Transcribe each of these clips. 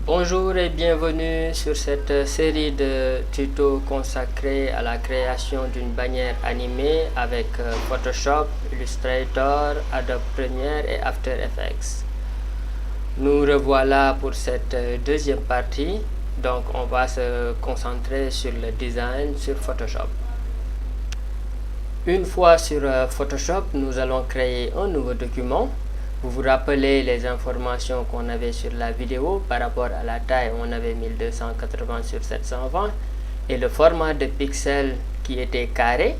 Bonjour et bienvenue sur cette série de tutos consacrés à la création d'une bannière animée avec Photoshop, Illustrator, Adobe Premiere et After Effects. Nous revoilà pour cette deuxième partie, donc on va se concentrer sur le design sur Photoshop. Une fois sur Photoshop, nous allons créer un nouveau document. Vous vous rappelez les informations qu'on avait sur la vidéo par rapport à la taille, on avait 1280 sur 720 et le format de pixel qui était carré.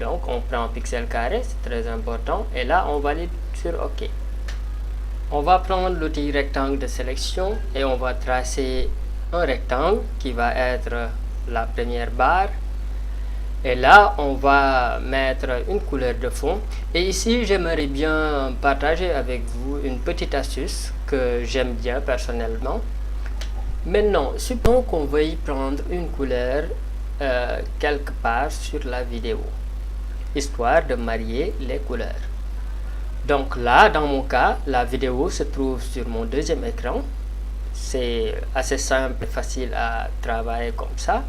Donc on prend pixel carré, c'est très important, et là on valide sur OK. On va prendre l'outil rectangle de sélection et on va tracer un rectangle qui va être la première barre. Et là on va mettre une couleur de fond, et ici j'aimerais bien partager avec vous une petite astuce que j'aime bien personnellement. Maintenant, supposons qu'on veuille prendre une couleur quelque part sur la vidéo, histoire de marier les couleurs. Donc là, dans mon cas, la vidéo se trouve sur mon deuxième écran. C'est assez simple et facile à travailler comme ça.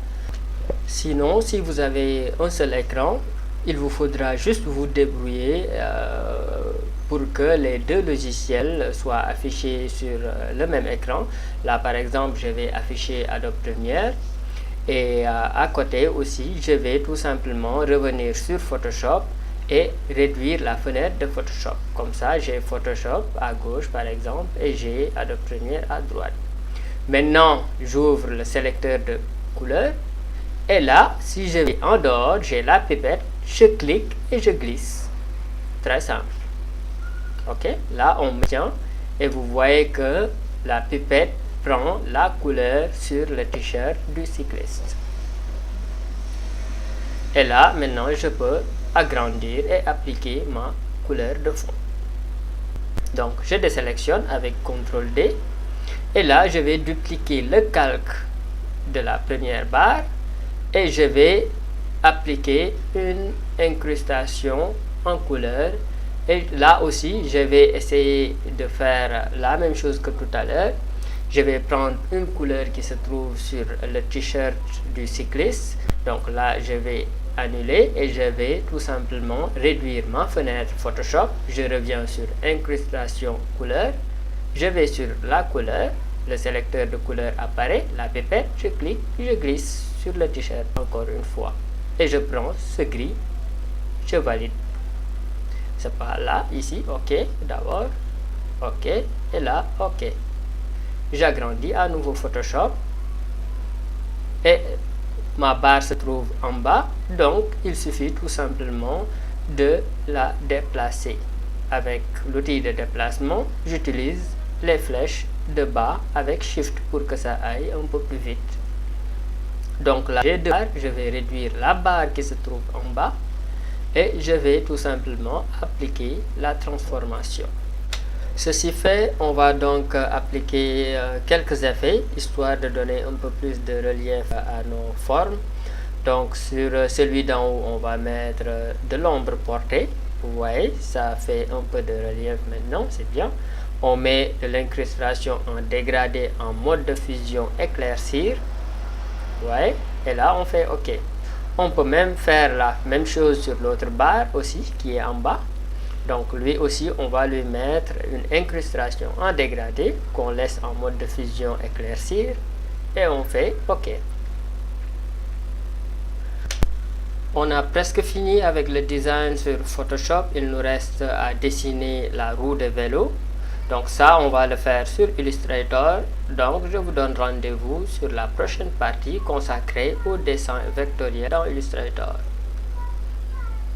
Sinon, si vous avez un seul écran, il vous faudra juste vous débrouiller pour que les deux logiciels soient affichés sur le même écran. Là, par exemple, je vais afficher Adobe Premiere et à côté aussi, je vais tout simplement revenir sur Photoshop et réduire la fenêtre de Photoshop. Comme ça, j'ai Photoshop à gauche, par exemple, et j'ai Adobe Premiere à droite. Maintenant, j'ouvre le sélecteur de couleurs. Et là, si je vais en dehors, j'ai la pipette, je clique et je glisse. Très simple. Ok, là on me tient et vous voyez que la pipette prend la couleur sur le t-shirt du cycliste. Et là, maintenant, je peux agrandir et appliquer ma couleur de fond. Donc, je désélectionne avec CTRL D. Et là, je vais dupliquer le calque de la première barre. Et je vais appliquer une incrustation en couleur. Et là aussi, je vais essayer de faire la même chose que tout à l'heure. Je vais prendre une couleur qui se trouve sur le t-shirt du cycliste. Donc là, je vais annuler et je vais tout simplement réduire ma fenêtre Photoshop. Je reviens sur incrustation couleur. Je vais sur la couleur. Le sélecteur de couleur apparaît. La pipette, je clique, je glisse sur le t-shirt encore une fois et je prends ce gris, je valide. C'est pas là, ici, ok, d'abord, ok, et là, ok. J'agrandis à nouveau Photoshop et ma barre se trouve en bas, donc il suffit tout simplement de la déplacer. Avec l'outil de déplacement, j'utilise les flèches de bas avec Shift pour que ça aille un peu plus vite. Donc là, j'ai deux barres, je vais réduire la barre qui se trouve en bas et je vais tout simplement appliquer la transformation. Ceci fait, on va donc appliquer quelques effets histoire de donner un peu plus de relief à nos formes. Donc sur celui d'en haut, on va mettre de l'ombre portée. Vous voyez, ça fait un peu de relief maintenant, c'est bien. On met de l'incrustation en dégradé en mode de fusion éclaircir. Ouais, et là on fait OK. On peut même faire la même chose sur l'autre barre aussi qui est en bas. Donc lui aussi on va lui mettre une incrustation en dégradé qu'on laisse en mode de fusion éclaircir et on fait OK. On a presque fini avec le design sur Photoshop. Il nous reste à dessiner la roue de vélo. Donc ça, on va le faire sur Illustrator. Donc je vous donne rendez-vous sur la prochaine partie consacrée au dessin vectoriel dans Illustrator.